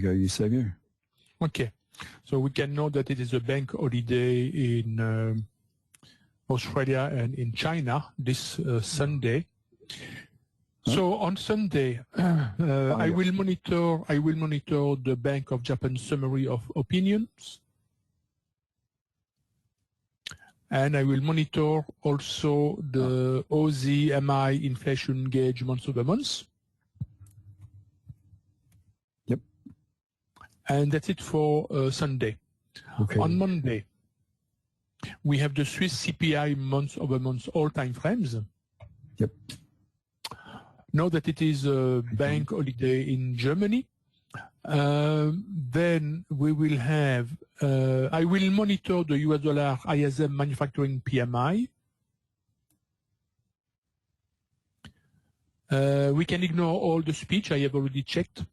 go, Eusebio. Okay. So we can know that it is a bank holiday in Australia and in China this Sunday. So on Sunday, I will monitor the Bank of Japan summary of opinions, and I will monitor also the Aussie MI inflation gauge month over month. Yep. And that's it for Sunday. Okay. On Monday, we have the Swiss CPI month over month all time frames. Yep. Now that it is a bank holiday in Germany, then we will have, I will monitor the US dollar ISM manufacturing PMI. We can ignore all the speech, I have already checked.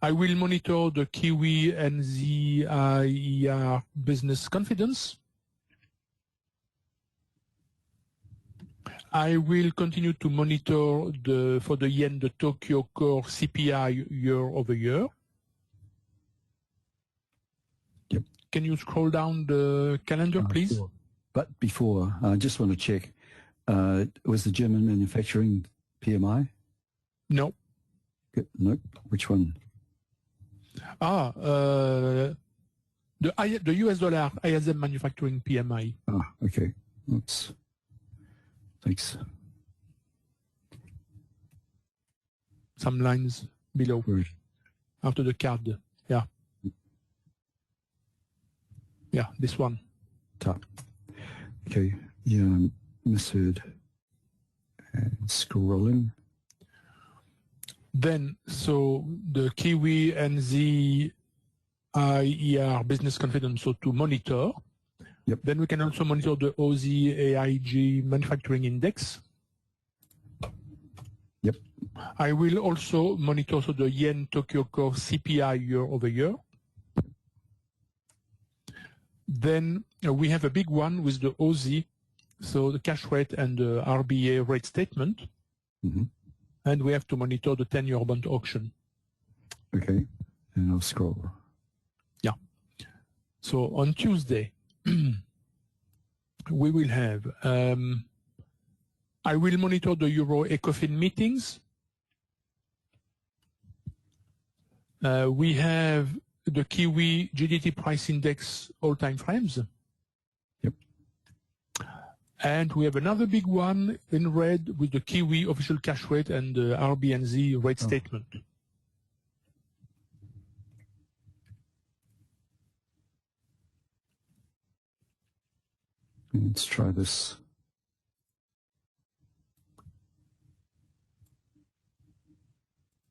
I will monitor the Kiwi and ZIER business confidence. I will continue to monitor for the yen, the Tokyo Core CPI year over year. Yep. Can you scroll down the calendar, please? Sure. But before, I just want to check, was the German manufacturing PMI? No. No, which one? The US dollar ISM manufacturing PMI. Ah, okay. Oops. Thanks. Some lines below. Right. After the card. Yeah. Yeah, this one. Top. Okay. Yeah, misheard. And scrolling. Then, so the Kiwi and the IER business confidence, so to monitor. Yep. Then we can also monitor the Aussie AIG manufacturing index. Yep. I will also monitor the yen Tokyo Core CPI year over year. Then we have a big one with the Aussie, so the cash rate and the RBA rate statement. Mm-hmm. And we have to monitor the 10-year bond auction. Okay. And I'll scroll. Yeah. So on Tuesday, we will have, I will monitor the Euro ECOFIN meetings. We have the Kiwi GDT price index all-time frames. Yep. And we have another big one in red with the Kiwi official cash rate and the RBNZ rate statement. Let's try this.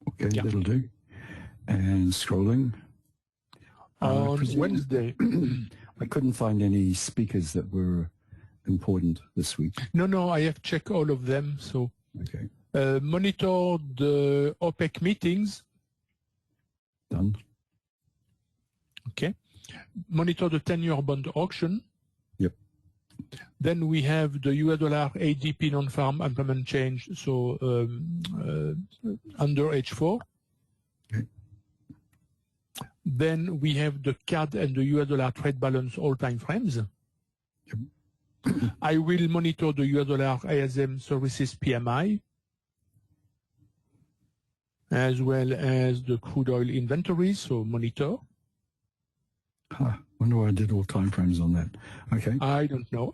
Okay, yeah. That'll do. And scrolling. On Wednesday. I couldn't find any speakers that were important this week. No, I have checked all of them. So okay. Monitor the OPEC meetings. Done. Okay. Monitor the 10-year bond auction. Yep. Then we have the US dollar ADP non-farm employment change, so under H4. Okay. Then we have the CAD and the US dollar trade balance all-time frames. Yep. I will monitor the US dollar ISM services PMI, as well as the crude oil inventories, so monitor. Wonder why I did all time frames on that. Okay. I don't know.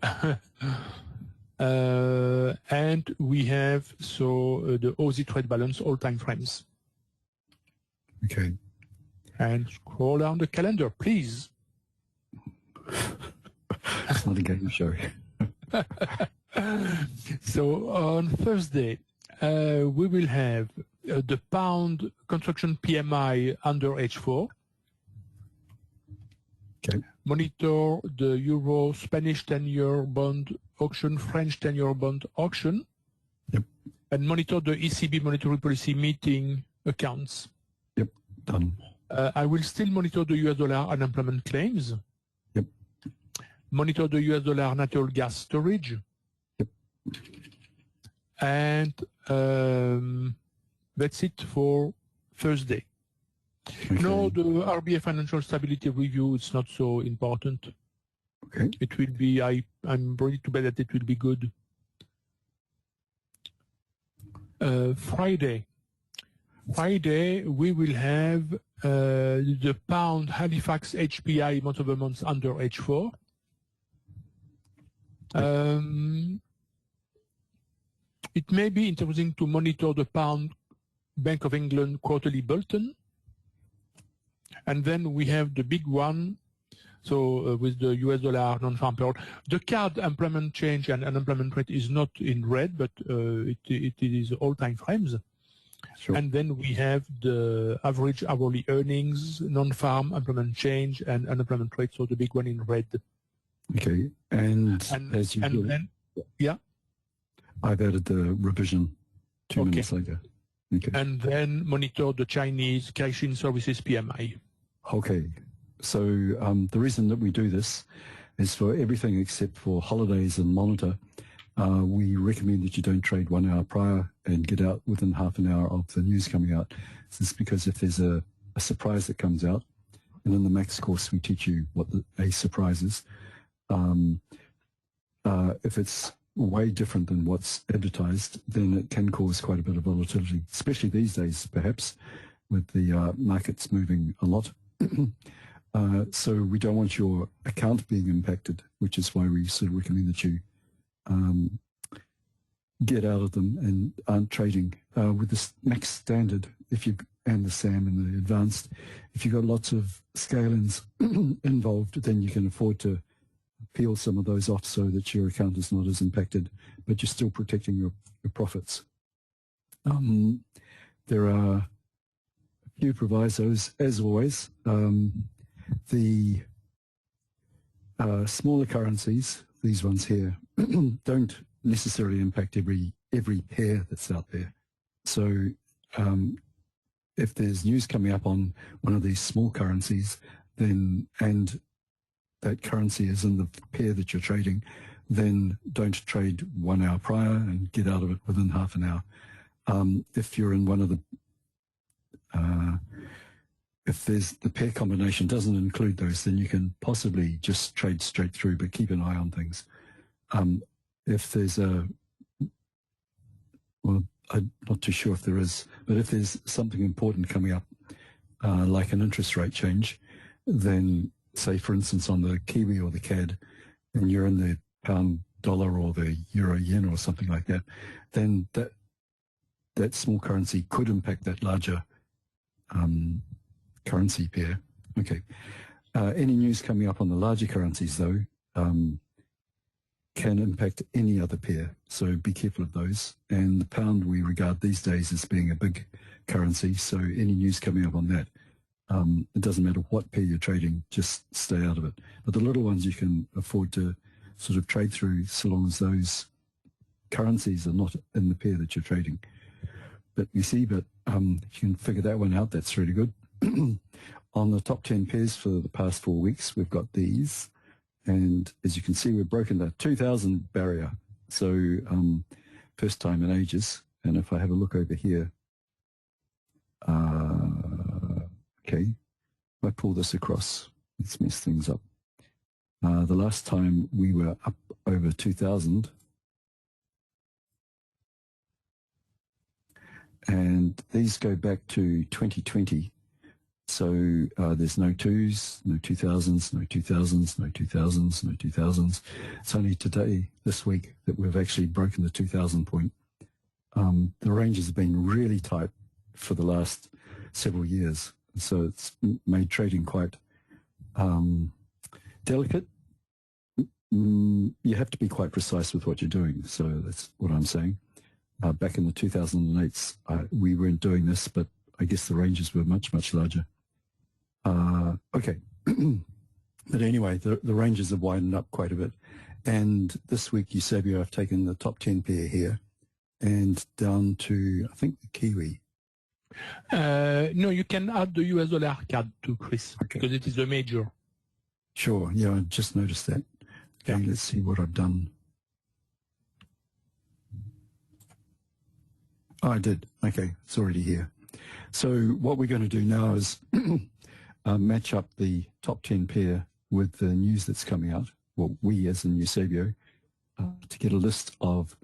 And we have the Aussie trade balance all-time frames. Okay. And scroll down the calendar, please. It's not a game show. So on Thursday, we will have the pound construction PMI under H4. Okay. Monitor the Euro Spanish 10-year bond auction, French 10-year bond auction. Yep. And monitor the ECB monetary policy meeting accounts. Yep. Done. I will still monitor the US dollar unemployment claims. Yep. Monitor the US dollar natural gas storage. Yep. And that's it for Thursday. Okay. No, the RBA Financial Stability Review is not so important. Okay. It will be, I'm ready to bet that it will be good. Friday, we will have the pound Halifax HPI month-over-month under H4. It may be interesting to monitor the pound Bank of England quarterly bulletin. And then we have the big one, so with the US dollar non-farm payroll. The card employment change and unemployment rate is not in red, but it is all time frames. Sure. And then we have the average hourly earnings, non-farm employment change, and unemployment rate, so the big one in red. Okay. And as you do, then, yeah. I've added the revision 2 minutes later. Okay. And then monitor the Chinese cash-in services PMI. Okay. So the reason that we do this is for everything except for holidays and monitor. We recommend that you don't trade 1 hour prior and get out within half an hour of the news coming out. This is because if there's a surprise that comes out, and in the Max course we teach you what a surprise is. If it's way different than what's advertised, then it can cause quite a bit of volatility, especially these days, perhaps, with the markets moving a lot. So we don't want your account being impacted, which is why we sort of recommend that you get out of them and aren't trading. With this Max Standard, and the SAM and the Advanced, if you've got lots of scale-ins involved, then you can afford to peel some of those off so that your account is not as impacted, but you're still protecting your profits. There are a few provisos, as always. The smaller currencies, these ones here, don't necessarily impact every pair that's out there. So if there's news coming up on one of these small currencies, then and that currency is in the pair that you're trading, then don't trade 1 hour prior and get out of it within half an hour. If you're in one of the if the pair combination doesn't include those, then you can possibly just trade straight through, but keep an eye on things. If there's well, I'm not too sure if there is, but if there's something important coming up, like an interest rate change, then say, for instance, on the Kiwi or the CAD, and you're in the pound dollar or the euro yen or something like that, then that small currency could impact that larger currency pair. Okay. Any news coming up on the larger currencies, though, can impact any other pair, so be careful of those. And the pound we regard these days as being a big currency, so any news coming up on that, it doesn't matter what pair you're trading, just stay out of it. But the little ones you can afford to sort of trade through so long as those currencies are not in the pair that you're trading. But you see, if you can figure that one out, that's really good. On the top 10 pairs for the past 4 weeks, we've got these. And as you can see, we've broken the 2,000 barrier. So first time in ages. And if I have a look over here, okay, if I pull this across, let's mess things up. The last time we were up over 2,000, and these go back to 2020. So there's no twos, no 2000s, no 2000s, no 2000s, no 2000s. It's only today, this week, that we've actually broken the 2,000 point. The ranges have been really tight for the last several years. So it's made trading quite delicate. You have to be quite precise with what you're doing. So that's what I'm saying. Back in the 2008s, we weren't doing this, but I guess the ranges were much, much larger. Okay. But anyway, the ranges have widened up quite a bit. And this week, Eusebio, I've taken the top 10 pair here and down to, I think, the Kiwi. No, you can add the US dollar card too, Chris, Okay. because it is a major. Sure. Yeah, I just noticed that. Okay, let's see what I've done. Oh, I did. Okay, it's already here. So what we're going to do now is match up the top 10 pair with the news that's coming out. Well, we as in Eusebio, to get a list of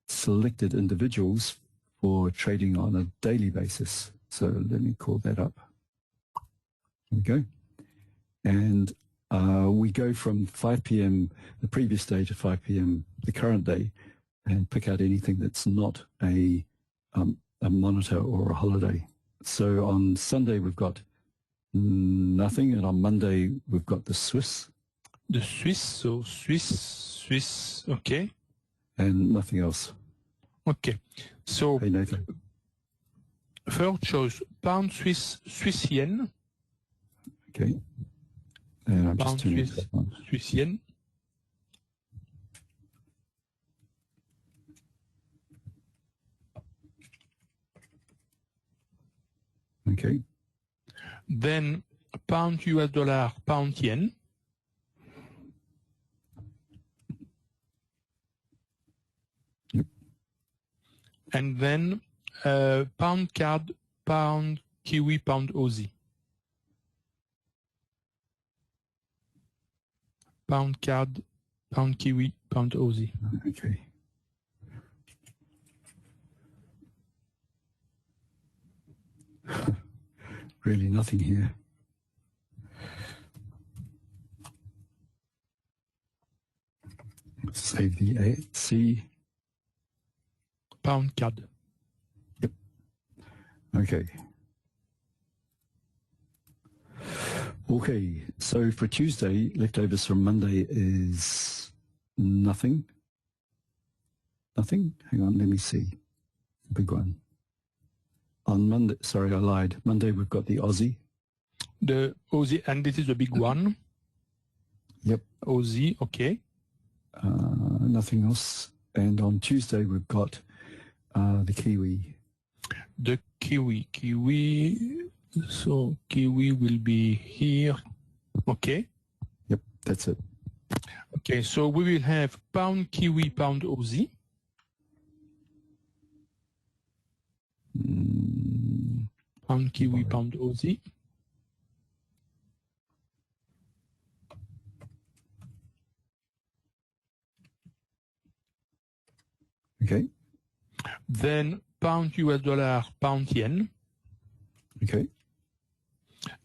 selected individuals for trading on a daily basis. So let me call that up. There we go. And we go from 5 p.m. the previous day to 5 p.m. the current day and pick out anything that's not a monitor or a holiday. So on Sunday we've got nothing, and on Monday we've got the Swiss. The Swiss, so Swiss, okay. And nothing else. Okay, so hey, Nathan. First chose pound Swiss yen. Okay. And I'm Pound just turning Swiss, that on. Swiss yen. Okay. Then pound US dollar, pound yen. Yep. And then pound card, pound Kiwi, pound Aussie. Pound card, pound Kiwi, pound Aussie. Okay. Really nothing here. Save the AC. Pound card. Yep. Okay. Okay, so for Tuesday, leftovers from Monday is nothing. Nothing? Hang on, let me see. Big one. On Monday, sorry, I lied. Monday, we've got the Aussie. The Aussie, and this is the big one. Yep. Aussie, okay. Nothing else. And on Tuesday, we've got the Kiwi. The Kiwi. So Kiwi will be here. Okay. Yep, that's it. Okay, so we will have pound Kiwi, pound Aussie. Pound Kiwi, pound Aussie. Okay. Then pound US dollar, pound yen. Okay.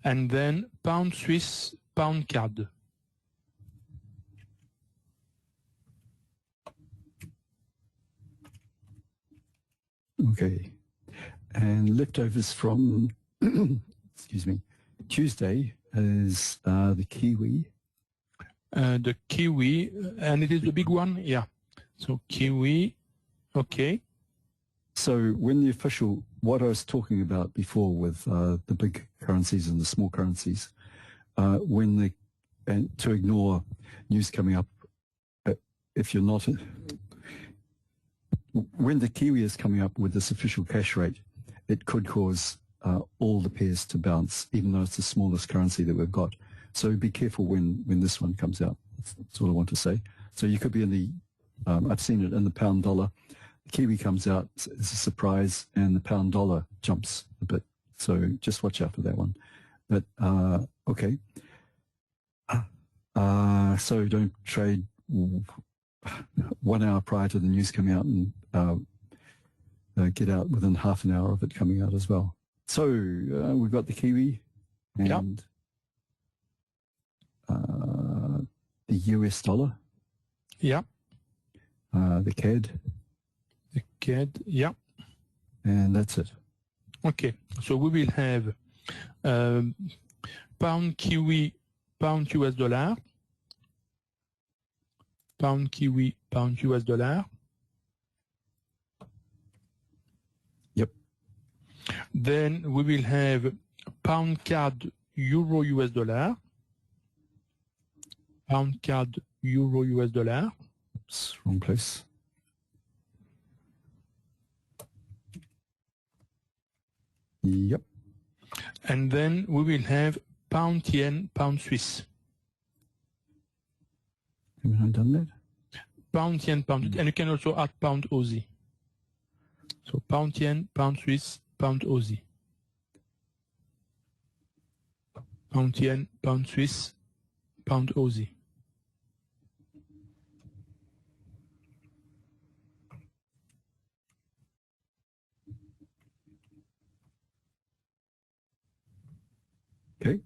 And then pound Swiss, pound card. Okay. And leftovers from, excuse me, Tuesday is the Kiwi. The Kiwi, and it is the big one, yeah. So Kiwi, okay. So when the official, what I was talking about before with the big currencies and the small currencies, when the, and to ignore news coming up, if you're not, when the Kiwi is coming up with this official cash rate, it could cause all the pairs to bounce, even though it's the smallest currency that we've got. So be careful when this one comes out. That's all I want to say. So you could be in the, I've seen it in the pound dollar. The Kiwi comes out as a surprise and the pound dollar jumps a bit. So just watch out for that one. But, okay. So don't trade 1 hour prior to the news coming out and get out within half an hour of it coming out as well. So we've got the Kiwi and the US dollar. Yeah. The CAD. The CAD, yeah. And that's it. Okay, so we will have pound Kiwi, pound US dollar. Pound Kiwi, pound US dollar. Yep. Then we will have pound card, euro US dollar. Pound card, euro US dollar. Oops, wrong place. Yep. And then we will have pound yen, pound Swiss. Haven't I done that? Pound yen, pound, and you can also add pound Aussie. So pound yen, pound Swiss, pound Aussie. pound yen, pound Swiss, pound Aussie. Okay.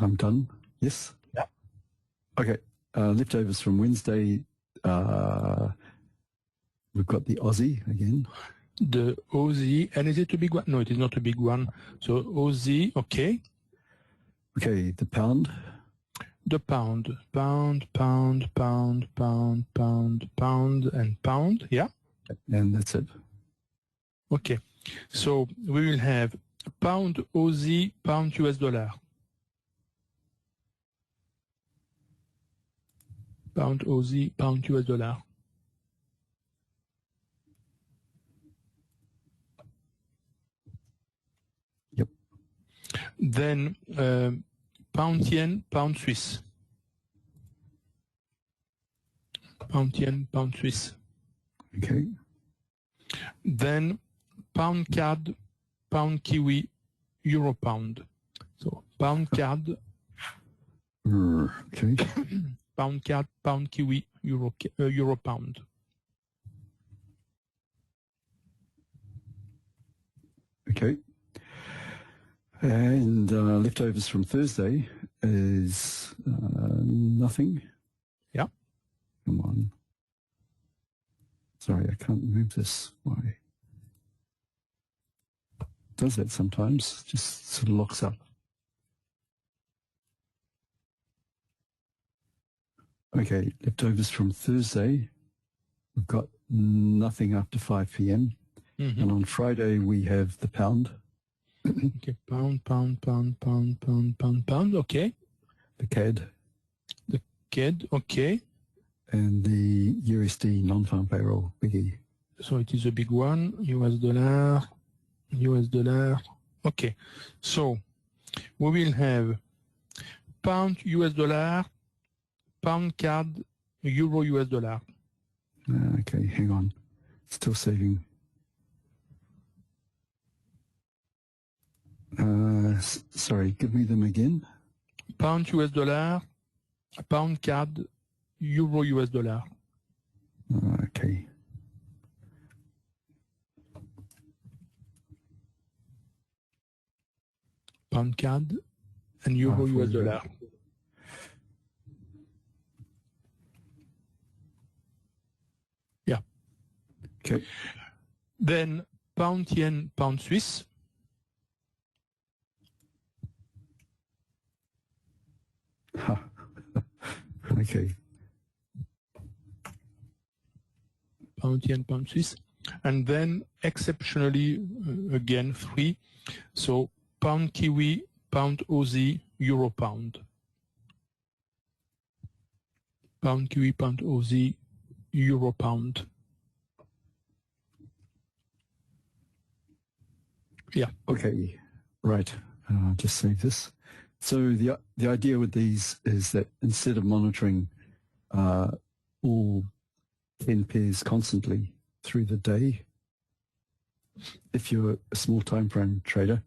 I'm done. Yes? Yeah. Okay. Leftovers from Wednesday. We've got the Aussie again. The Aussie, and is it a big one? No, it is not a big one. So Aussie, okay. Okay, the pound. The pound, pound, pound, pound, pound, pound, pound, and pound, yeah. And that's it. Okay, so we will have pound Aussie, pound US dollar. Pound Aussie, pound US dollar. Yep. Then pound yen, pound Swiss. Pound yen, pound Swiss. Okay. Then pound CAD, pound Kiwi, euro pound. So pound CAD, Okay. pound CAD, pound Kiwi, euro pound. Okay. And leftovers from Thursday is nothing. Yeah. Come on. Sorry, I can't move this. Why? Does that sometimes? Just sort of locks up. Okay, leftovers from Thursday. We've got nothing after 5 p.m. Mm-hmm. And on Friday we have the pound. Okay, pound, pound, pound, pound, pound, pound, pound. Okay. The CAD. The CAD. Okay. And the USD non-farm payroll biggie. So it is a big one. US dollar. US dollar. Okay. So we will have pound US dollar, pound CAD, euro US dollar. Okay, hang on. Still saving. Sorry, give me them again. Pound US dollar, pound CAD, euro US dollar. Okay. Pound CAD and euro US dollar. Yeah. Okay. Then pound yen, pound Swiss. Okay. Pound yen, pound Swiss. And then exceptionally, again, 3. So pound Kiwi, pound Aussie, euro pound. Pound Kiwi, pound Aussie, euro pound. Yeah. Okay. Right. Just save this. So the idea with these is that instead of monitoring all 10 pairs constantly through the day, if you're a small time frame trader,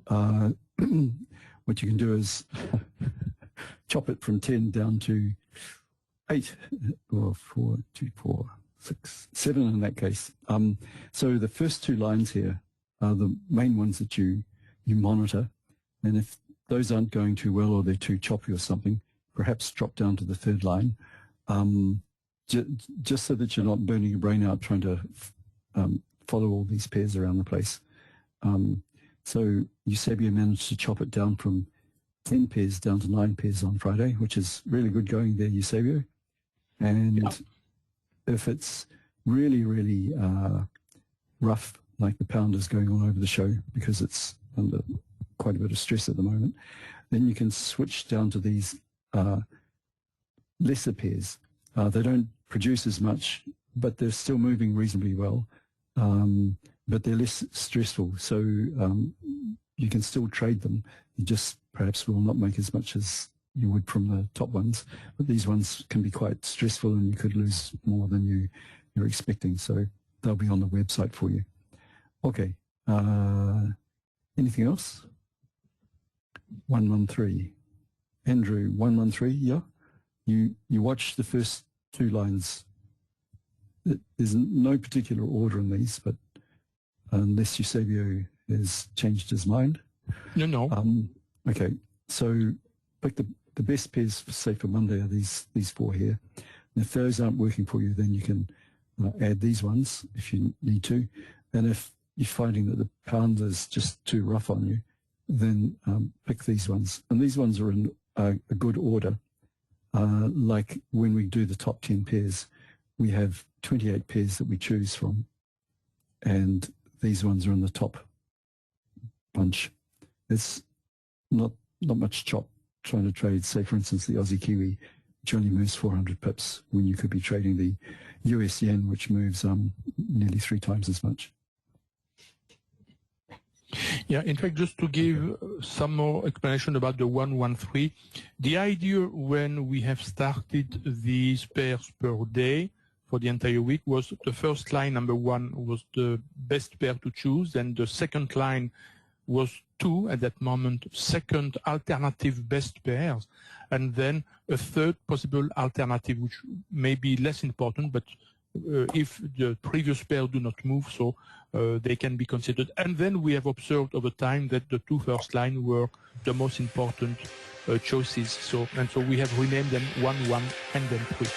what you can do is chop it from 10 down to 8 or 4, 2, 4, 6, 7 in that case. So the first two lines here are the main ones that you monitor, and if those aren't going too well or they're too choppy or something, perhaps drop down to the third line, just so that you're not burning your brain out trying to follow all these pairs around the place. So Eusebio managed to chop it down from 10 pairs down to 9 pairs on Friday, which is really good going there, Eusebio. And if it's really, really rough, like the pound is going all over the show because it's under quite a bit of stress at the moment, then you can switch down to these lesser pairs. They don't produce as much, but they're still moving reasonably well, but they're less stressful. So you can still trade them. You just perhaps will not make as much as you would from the top ones, but these ones can be quite stressful and you could lose more than you're expecting. So they'll be on the website for you. Okay. Anything else? 113. Andrew, 113, yeah? You watch the first two lines. There's no particular order in these, but unless Eusebio has changed his mind. No. Okay, so pick the best pairs, say for Monday, are these four here. And if those aren't working for you, then you can add these ones if you need to. And if you're finding that the pound is just too rough on you, then pick these ones. And these ones are in a good order. Like when we do the top 10 pairs, we have 28 pairs that we choose from. And these ones are in the top bunch. It's not much chop trying to trade, say, for instance, the Aussie Kiwi, which only moves 400 pips when you could be trading the US yen, which moves nearly 3 times as much. Yeah, in fact, just to give some more explanation about the 113, the idea when we have started these pairs per day for the entire week was the first line, number 1, was the best pair to choose, and the second line was 2 at that moment, second alternative best pairs, and then a third possible alternative, which may be less important, but if the previous pair do not move, so they can be considered. And then we have observed over time that the 2 first lines were the most important choices. So we have renamed them 1, 1, and then 3.